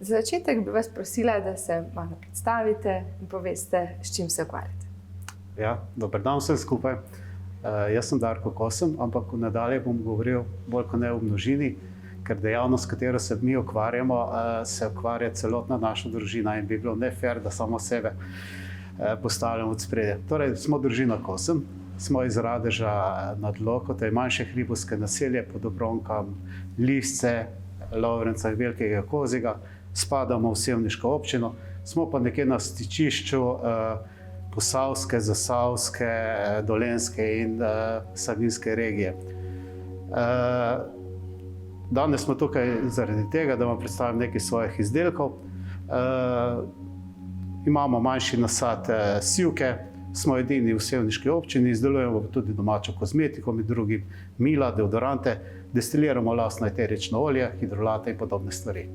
Za začetek bi vas prosila, da se malo predstavite in poveste, s čim se ukvarjate. Ja, dober dan vsem skupaj. Jaz sem Darko Kosem, ampak nadalje bom govoril bolj kot ne v množini, ker dejavnost, s katero se mi ukvarjamo, se ukvarja celotna naša družina in bi bilo nefer, da samo sebe postavljamo od spredje. Torej, smo družina Kosem, smo iz Radeža nad Loko, to je manjše hribovske naselje pod Dobronkam, Lisce, Lovrenca in Velikega Kozjega, spadamo v sevniško občino, smo pa nekje na stičišču posavske, zasavske, dolenjske in savinjske regije. Danes smo tukaj zaradi tega, da vam predstavim nekaj svojih izdelkov. Imamo manjši nasad sivke, smo edini v sevniški občini, izdelujemo tudi domačo kozmetiko, med drugim mila, deodorante, destiliramo lastno eterično olje, hidrolate in podobne stvari.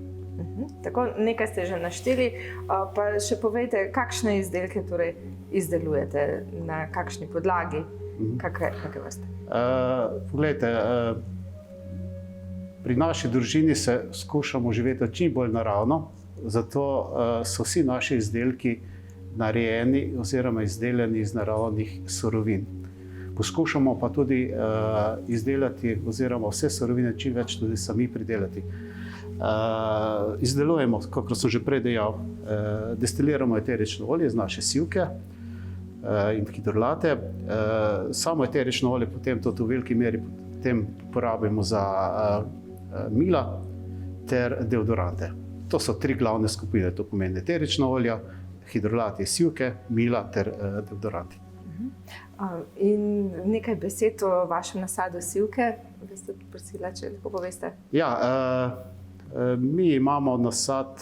Tako, nekaj ste že našteli, pa še povejte, kakšne izdelke torej izdelujete, na kakšni podlagi, kakve vrste? Poglejte, pri naši družini se skušamo živeti čim bolj naravno, zato so vsi naši izdelki narejeni oziroma izdelani iz naravnih surovin. Poskušamo pa tudi izdelati oziroma vse surovine čim več tudi sami pridelati. Izdelujemo, kakor sem že prej dejal, destiliramo eterično olje iz naše sivke in hidrolate. Samo eterično olje potem tudi v veliki meri potem porabimo za mila ter deodorante. To so tri glavne skupine, to pomeni eterično olje, hidrolati iz sivke, mila ter deodoranti. In nekaj besed o vašem nasadu sivke, bi ste prosila, če lahko poveste? Ja, mi imamo nasad,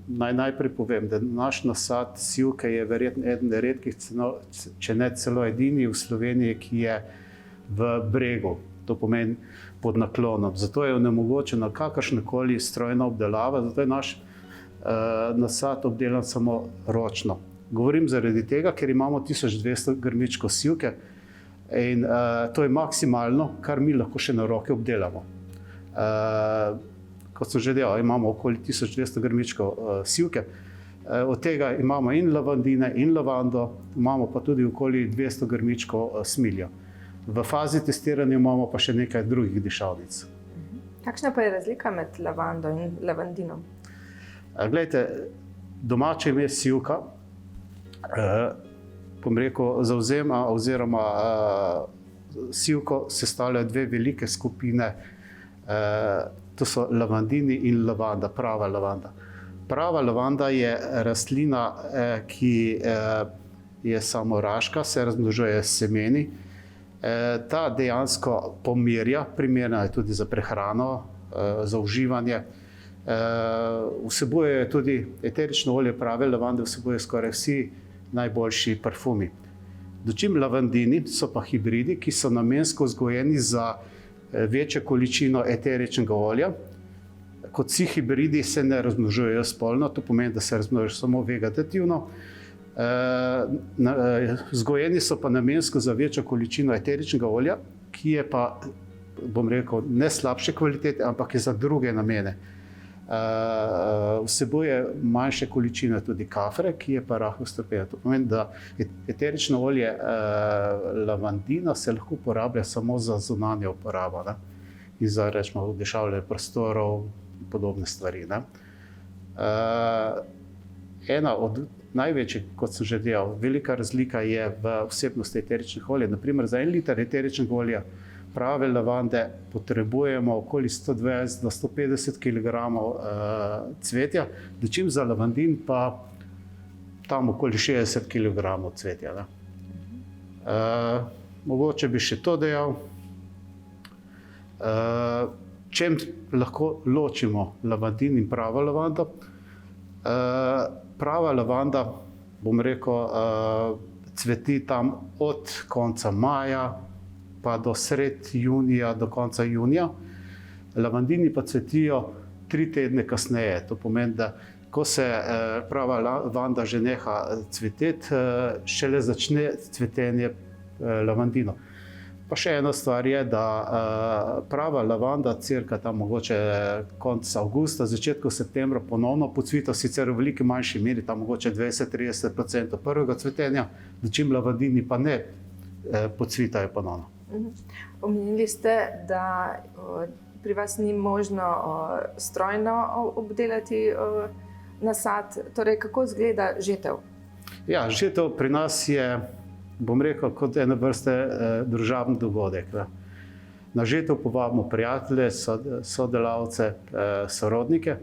najprej povem, da naš nasad sivke je verjetno eden redkih, če ne celo edini v Sloveniji, ki je v bregu, to pomeni pod naklonom. Zato je onemogočena kakršnakoli strojna obdelava, zato je naš nasad obdelan samo ročno. Govorim zaradi tega, ker imamo 1200 grmičkov sivke in to je maksimalno, kar mi lahko še na roke obdelamo. Kot sem že dejal, imamo okoli 1200 grmičkov sivke, od tega imamo in lavandine in lavando, imamo pa tudi okoli 200 grmičkov smilja. V fazi testiranja imamo pa še nekaj drugih dišavnic. Kakšna pa je razlika med lavando in lavandinom? Glejte, domače ime sivka, bom rekel, zavzema oziroma sivko sestavljajo dve velike skupine, to so lavandini in lavanda, prava lavanda. Prava lavanda je rastlina, ki je samoraška, se razmnožuje s semeni. Ta dejansko pomirja, primerna je tudi za prehrano, za uživanje. Vsebuje tudi eterično olje prave lavande, vsebuje skoraj vsi najboljši parfumi. Dočim lavandini so pa hibridi, ki so namensko vzgojeni za večjo količino eteričnega olja. Kot vsi hibridi se ne razmnožujejo spolno, to pomeni, da se razmnožujejo samo vegetativno. Vzgojeni so pa namensko za večjo količino eteričnega olja, ki je pa, bom rekel, ne slabše kvalitete, ampak je za druge namene. Vsebuje manjše količine tudi kafre, ki je pa rahlo strupena. To pomeni, da eterično olje lavandina se lahko uporablja samo za zunanjo uporabo, ne? In za, rečemo, udešavljanje prostorov in podobne stvari, ne? Ena od največjih, kot sem že dejal, velika razlika je v vsebnosti eteričnih olij. Naprimer, za 1 liter eteričnega olja prave lavande potrebujemo okoli 120 do 150 kg cvetja, dočim za lavandin pa tam okoli 60 kg cvetja, ne? Mogoče bi še to dejal. Čem lahko ločimo lavandin in pravo lavando? Prava lavanda, bom rekel, cveti tam od konca maja pa do sred junija, do konca junija. Lavandini pa cvetijo 3 tedne kasneje. To pomeni, da ko se prava lavanda že neha cveteti, šele začne cvetenje lavandino. Pa še ena stvar je, da prava lavanda, cirka tam mogoče konec avgusta, začetku septembra ponovno pocvita, sicer v veliki manjši meri, tam mogoče 20-30% prvega cvetenja, dočim lavandini pa ne pocvitajo ponovno. Omenili ste, da pri vas ni možno strojno obdelati nasad. Torej, kako izgleda žetev? Ja, žetev pri nas je, bom rekel, kot ena vrste družabni dogodek. Na žetev povabimo prijatelje, sodelavce, sorodnike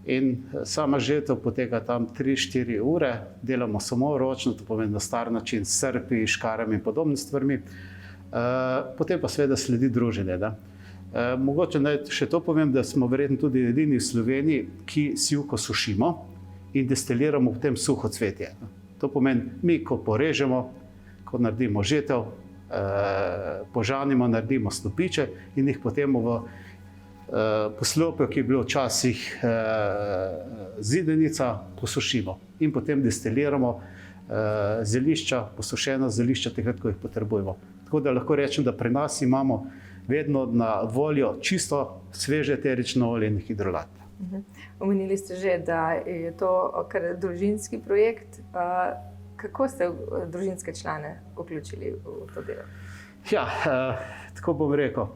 in sama žetev poteka tam 3-4 ure, delamo samo ročno, to pomeni na star način, s srpi, škarami in podobnimi stvarmi. Potem pa seveda sledi druženje. Mogoče naj še to povem, da smo verjetno tudi edini v Sloveniji, ki sivko sušimo in destiliramo potem suho cvetje. To pomeni, mi ko porežemo, ko naredimo žetev, požanimo, naredimo stopiče in jih potem v poslopju, ki je bilo včasih zidenica, posušimo in potem destiliramo zelišča, posušena zelišča, takrat, ko jih potrebujemo. Tako da lahko rečem, da pri nas imamo vedno na voljo čisto sveže eterično olje in hidrolat. Omenili ste že, da je to kar družinski projekt. Kako ste družinske člane vključili v to delo? Ja, tako bom rekel.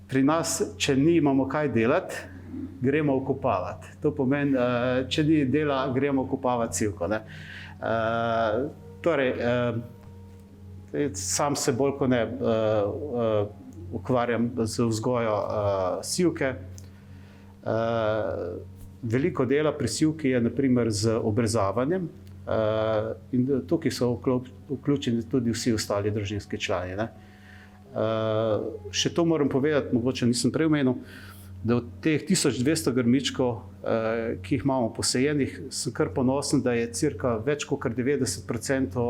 Pri nas, če nimamo kaj delati, gremo okopavati. To pomeni, če ni dela, gremo okopavati sivko. Torej, sam se bolj kot ne ukvarjam z vzgojo sivke. Veliko dela pri sivki je naprimer z obrezavanjem in tukaj so vključeni tudi vsi ostali družinski člani. Še to moram povedati, mogoče nisem prej omenil, da od teh 1200 grmičkov, ki jih imamo posajenih, sem kar ponosen, da je cirka več kot 90%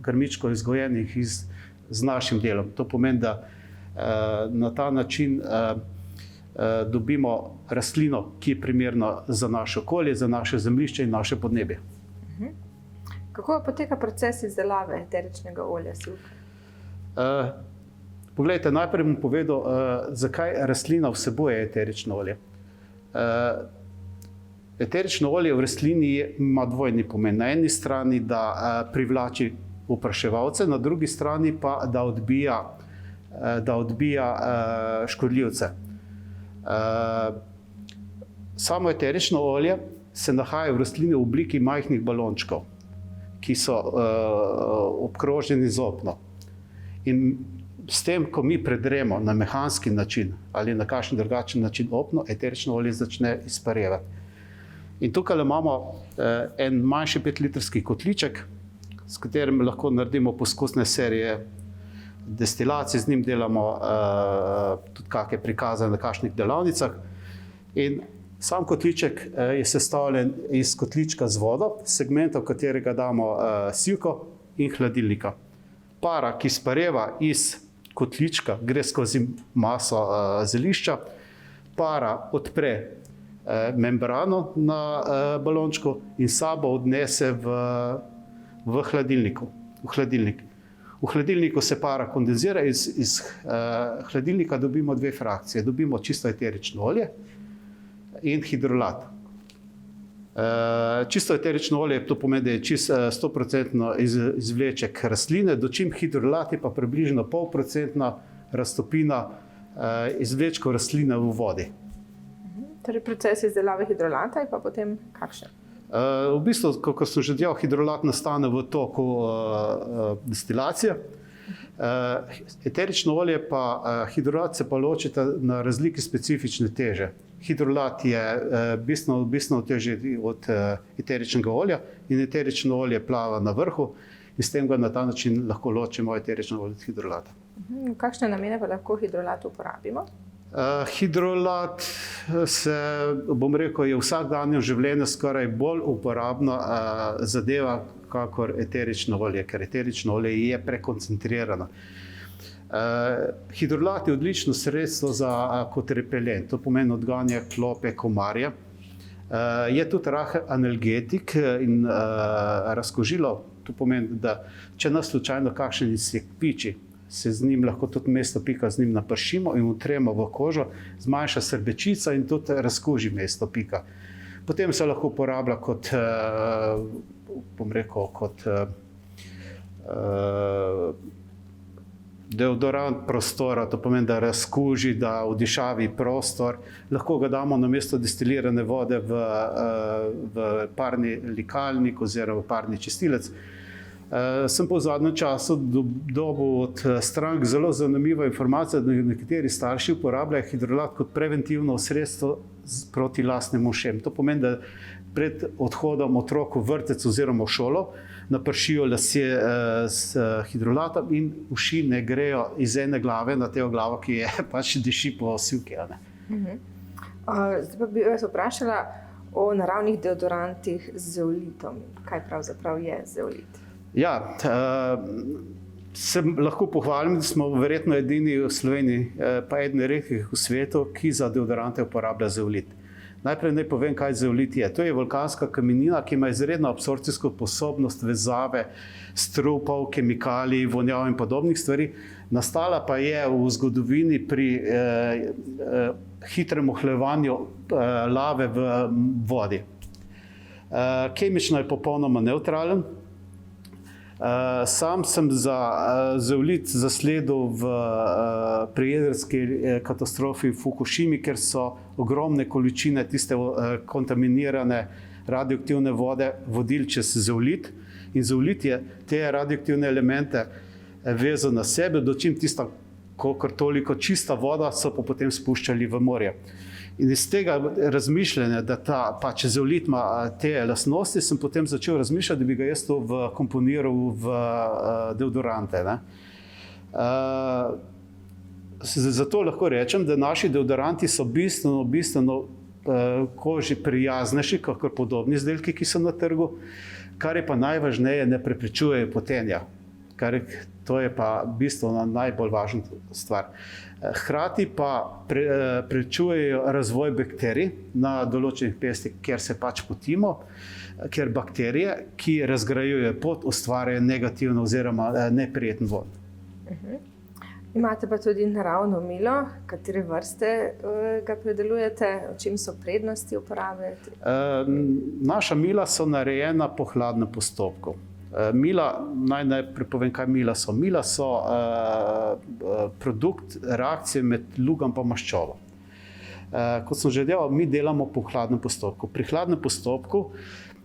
grmičkov izgojenih z našim delom. To pomeni, da na ta način dobimo rastlino, ki je primerna za naše okolje, za naše zemljišče in naše podnebje. Kako poteka proces izdelave eteričnega olja sivke? Poglejte, najprej bom povedal, zakaj rastlina vsebuje eterično olje. Eterično olje v rastlini ima dvojni pomen. Na eni strani, da privlači opraševalce, na drugi strani pa, da odbija škodljivce. Samo eterično olje se nahaja v rastlini v obliki majhnih balončkov, ki so obkroženi z opno. In s tem, ko mi predremo na mehanski način ali na kakšen drugačen način opno, eterično olje začne izparevati. In tukaj imamo en manjši 5-litrski kotliček, s katerim lahko naredimo poskusne serije destilacij, z njim delamo tudi kakšne prikaze na kakšnih delavnicah. In sam kotliček je sestavljen iz kotlička z vodo, segmenta, v katerega damo sivko in hladilnika. Para, ki spareva iz kotlička, gre skozi maso zelišča, para odpre membrano na balončku in sabo odnese v hladilnik. V hladilniku se para kondenzira, iz hladilnika dobimo dve frakcije. Dobimo čisto eterično olje in hidrolat. Čisto eterično olje, to pomeni, da je čisto 100% izvleček rastline, dočim hidrolat je pa približno 0,5% raztopina izvlečkov rastline v vodi. Torej, proces izdelave hidrolata je pa potem kakšen? V bistvu, kako sem že dejal, hidrolat nastane v toku destilacije. Eterično olje pa hidrolat se pa ločita na razlike specifične teže. Hidrolat je bistveno težji od eteričnega olja in eterično olje plava na vrhu in s tem ga na ta način lahko ločimo eterično olje od hidrolata. V kakšne namene pa lahko hidrolat uporabimo? Hidrolat bom rekel, je v vsakdanjem življenju skoraj bolj uporabna zadeva kakor eterično olje, ker eterično olje je prekoncentrirano. Hidrolat je odlično sredstvo kot repelent, to pomeni odganja klope, komarje. Je tudi rahel analgetik in razkužilo To pomeni, da če nas slučajno kakšen insekt piči, se z njim lahko tudi mesto pika z njim napršimo in utremo v kožo, zmanjša srbečica in tudi razkuži mesto pika. Potem se lahko uporablja kot, bom rekel, kot deodorant prostora, to pomeni, da razkuži, da odišavi prostor. Lahko ga damo na mesto destilirane vode v parni likalnik oziroma v parni čistilec. Sem pa v zadnjem času dobil od strank zelo zanimivo informacijo, da nekateri starši uporabljajo hidrolat kot preventivno sredstvo proti lastnim ušem. To pomeni, da pred odhodom otrok v vrtec oziroma v šolo napršijo lasje s hidrolatom in uši ne grejo iz ene glave na teo glavo, ki je pač diši po sivki. Zdaj pa bi vas vprašala o naravnih deodorantih z zeolitom. Kaj pravzaprav je zeolit? Ja, se lahko pohvalim, da smo verjetno edini v Sloveniji, pa edini redkih v svetu, ki za deodorante uporablja zeolit. Najprej naj povem, kaj zeolit je. To je vulkanska kamenina, ki ima izredno absorpcijsko sposobnost vezave strupov, kemikalij, vonjav in podobnih stvari. Nastala pa je v zgodovini pri hitrem ohlajevanju lave v vodi. Kemično je popolnoma nevtralen. Sam sem za zeolit zasledil pri jedrski katastrofi v Fukušimi, ker so ogromne količine tiste kontaminirane radioaktivne vode vodili čez zeolit. In zeolit je te radioaktivne elemente vezal na sebe, dočim tista, kolikor toliko čista voda, so pa potem spuščali v morje. In iz tega razmišljanja, da pač zeolit ima te lastnosti, sem potem začel razmišljati, da bi ga jaz to komponiral v deodorante. Zato lahko rečem, da naši deodoranti so bistveno koži prijaznejši, kakor podobni izdelki, ki so na trgu, kar je pa najvažneje, ne preprečujejo potenja. To je pa bistveno najbolj važna stvar. Hkrati pa preprečujejo razvoj bakterij na določenih mestih, kjer se pač potimo, ker bakterije, ki razgrajujejo pot, ustvarjajo negativno oziroma neprijeten vonj. Imate pa tudi naravno milo. Katere vrste ga predelujete? O čem so prednosti uporabe? Naša mila so narejena po hladnem postopku. Mila, naj prepovem, kaj mila so. Mila so produkt reakcije med lugom in maščobo. Kot sem že dejal, mi delamo po hladnem postopku. Pri hladnem postopku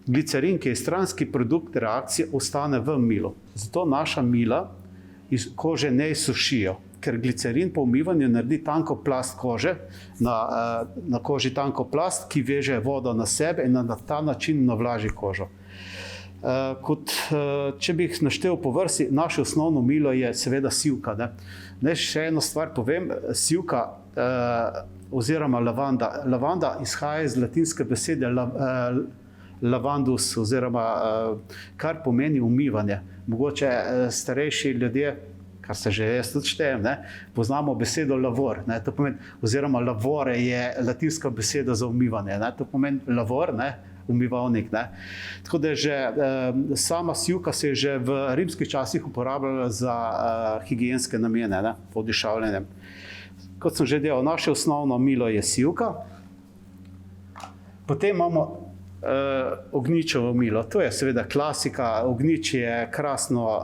glicerin, ki je stranski produkt reakcije, ostane v milu. Zato naša mila iz kože ne izsušijo, ker glicerin po umivanju naredi tanko plast kože, na koži tanko plast, ki veže vodo na sebe in na ta način navlaži kožo. Če bi jih naštel po vrsti, naše osnovno milo je seveda sivka. Naj še eno stvar povem, sivka oziroma lavanda. Lavanda izhaja iz latinske besede lavandus, oziroma kar pomeni umivanje. Mogoče starejši ljudje, kar se že jaz tudi štejem, poznamo besedo lavor. To pomeni, oziroma lavore je latinska beseda za umivanje. To pomeni lavor, umivalnik. Tako da že sama sivka se je že v rimskih časih uporabljala za higienske namene, odišavljanje. Kot sem že dejal, naše osnovno milo je sivka. Potem imamo ognjičevo milo. To je seveda klasika. Ognjič je krasno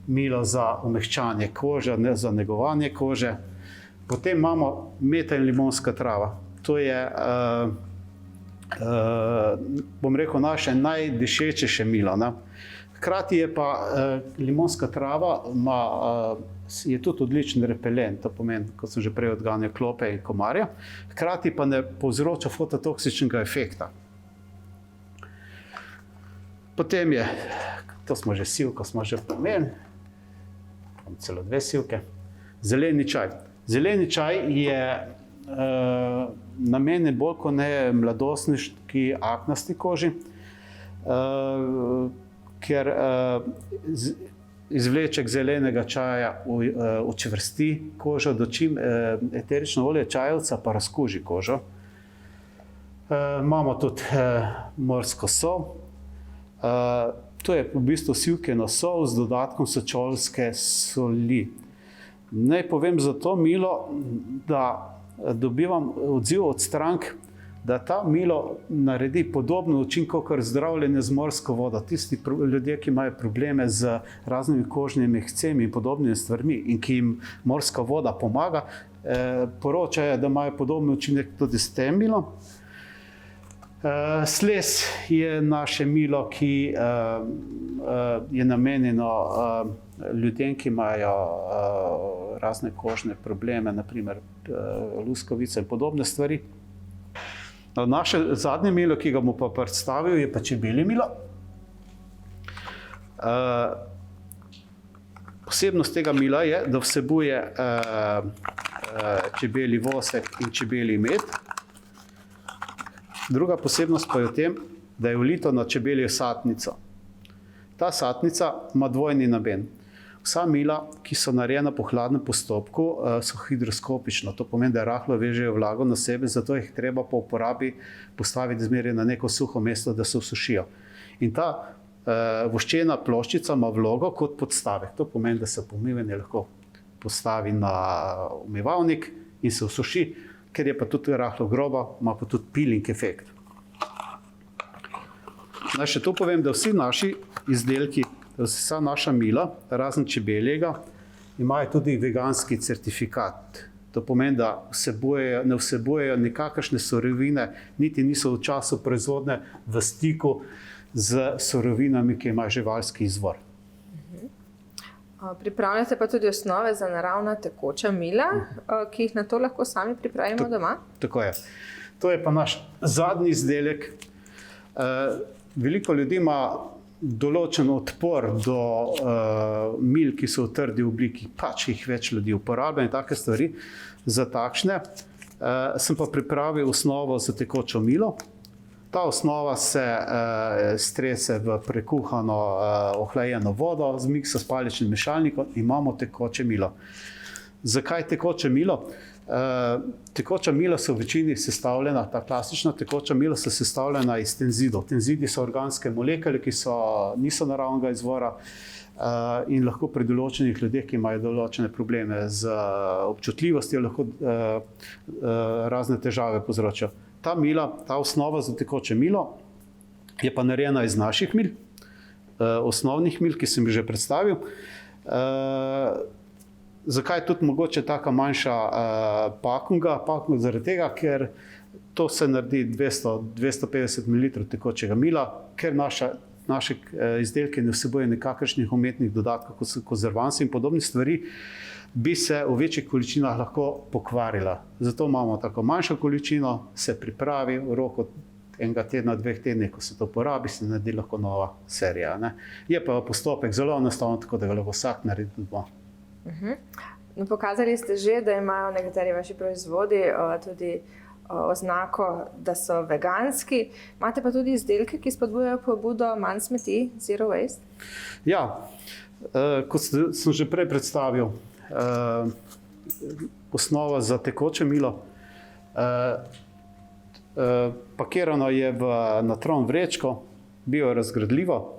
milo za umehčanje kože, za negovanje kože. Potem imamo meta in limonska trava. To je bom rekel, naše najdišečejše milo. Hkrati je pa limonska trava je tudi odličen repelent, to pomeni, kot sem že prej odganjal klope in komarje, hkrati pa ne povzroča fototoksičnega efekta. Potem je, to smo že sivko, smo že pomenili, celo dve sivke, zeleni čaj. Zeleni čaj je namenjen bolj kot ne mladostniški aknasti koži, ker izvleček zelenega čaja učvrsti kožo, dočim eterično olje čajevca pa razkuži kožo. Imamo tudi morsko sol. To je v bistvu sivkino sol z dodatkom sočolske soli. Naj povem za to milo, da dobivam odziv od strank, da ta milo naredi podobno učinek kot zdravljenje z morsko vodo. Tisti ljudje, ki imajo probleme z raznimi kožnimi ekcemi in podobnimi stvarmi in ki jim morska voda pomaga, poročajo, da imajo podoben učinek tudi s tem milom. Sles je naše milo, ki je namenjeno ljudem, ki imajo razne kožne probleme, naprimer luskavice in podobne stvari. Naše zadnje milo, ki ga bom pa predstavil, je pa čebelje milo. Posebnost tega mila je, da vsebuje čebelji vosek in čebelji med. Druga posebnost pa je v tem, da je vlito na čebeljo satnico. Ta satnica ima dvojni namen. Vsa mila, ki so narejena po hladnem postopku, so hidroskopična. To pomeni, da rahlo vežejo vlago na sebe, zato jih treba po uporabi postaviti zmeraj na neko suho mesto, da se usušijo. In ta voščena ploščica ima vlogo kot podstavek. To pomeni, da se pomivanje lahko postavi na umivalnik in se usuši, ker je pa tudi rahlo groba, ima pa tudi peeling efekt. Naj še to povem, da vsi naši izdelki, vsa naša mila, razen čebeljega, imajo tudi veganski certifikat. To pomeni, da ne vsebujejo nikakršne surovine, niti niso v času proizvodnje v stiku z surovinami, ki imajo živalski izvor. Pripravljate pa tudi osnove za naravna tekoča mila, ki jih na to lahko sami pripravimo doma? Tako je. To je pa naš zadnji izdelek. Veliko ljudi ima določen odpor do mil, ki so v trdi obliki, pač jih več ljudi uporablja in take stvari. Za takšne sem pa pripravil osnovo za tekočo milo. Ta osnova se strese v prekuhano ohlajeno vodo z mikso s paličnim mešalnikom in imamo tekoče milo. Zakaj tekoče milo? Tekoča mila so v večini sestavljena, ta klasična tekoča mila so sestavljena iz tenzidov. Tenzidi so organske molekule, ki niso naravnega izvora in lahko pri določenih ljudeh, ki imajo določene probleme z občutljivostjo, lahko razne težave povzročajo. Ta mila, ta osnova za tekoče milo je pa narejena iz naših mil, osnovnih mil, ki sem jih že predstavil. Zakaj je tudi mogoče taka manjša pakunga? Pakunga zaradi tega, ker to se naredi 200-250 ml tekočega mila, ker naše izdelke ne vsebuje nikakršnih umetnih dodatkov, kot so konzervansi in podobne stvari, bi se v večjih količinah lahko pokvarila. Zato imamo tako manjšo količino, se pripravi v roku enega tedna, 2 tednih, ko se to porabi, se naredi lahko nova serija. Je pa postopek zelo enostaven, tako da ga lahko vsak naredi doma. No, pokazali ste že, da imajo nekateri vaši proizvodi tudi oznako, da so veganski. Imate pa tudi izdelke, ki spodbujajo pobudo manj smeti, zero waste? Ja, kot sem že prej predstavil, osnova za tekoče milo. Pakirano je v natron vrečko, biorazgradljivo.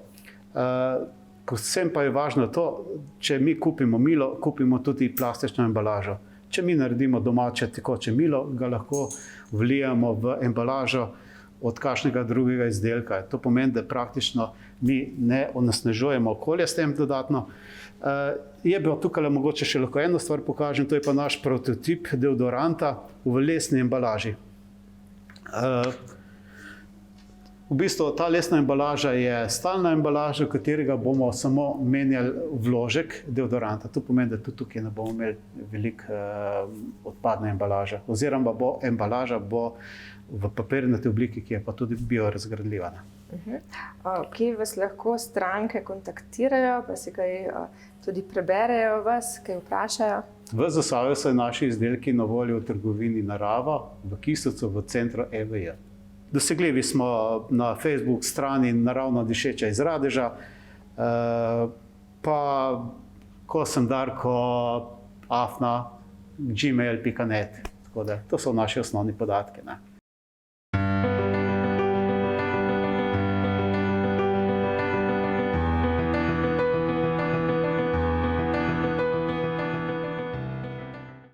Predvsem pa je važno to, če mi kupimo milo, kupimo tudi plastično embalažo. Če mi naredimo domače tekoče milo, ga lahko vlijemo v embalažo od kakšnega drugega izdelka. To pomeni, da praktično mi ne onesnažujemo okolja s tem dodatno. Je bilo tukaj mogoče še lahko eno stvar pokažem, to je pa naš prototip deodoranta v lesni embalaži. V bistvu ta lesna embalaža je stalna embalaža, v katerega bomo samo menjali vložek deodoranta. To pomeni, da tudi tukaj ne bomo imeli veliko odpadne embalaže. Oziroma embalaža bo v papirnati obliki, ki je pa tudi biorazgradljiva. Kje vas lahko stranke kontaktirajo, pa si kaj tudi preberejo vas, kaj vprašajo? V Zasavju so naši izdelki na voljo v trgovini Narava, v Kisovcu, v centru EVJ. Dosegljivi smo na Facebook strani Naravno dišeča iz Radeža, pa kosemdarko@gmail.net. To so naši osnovni podatki.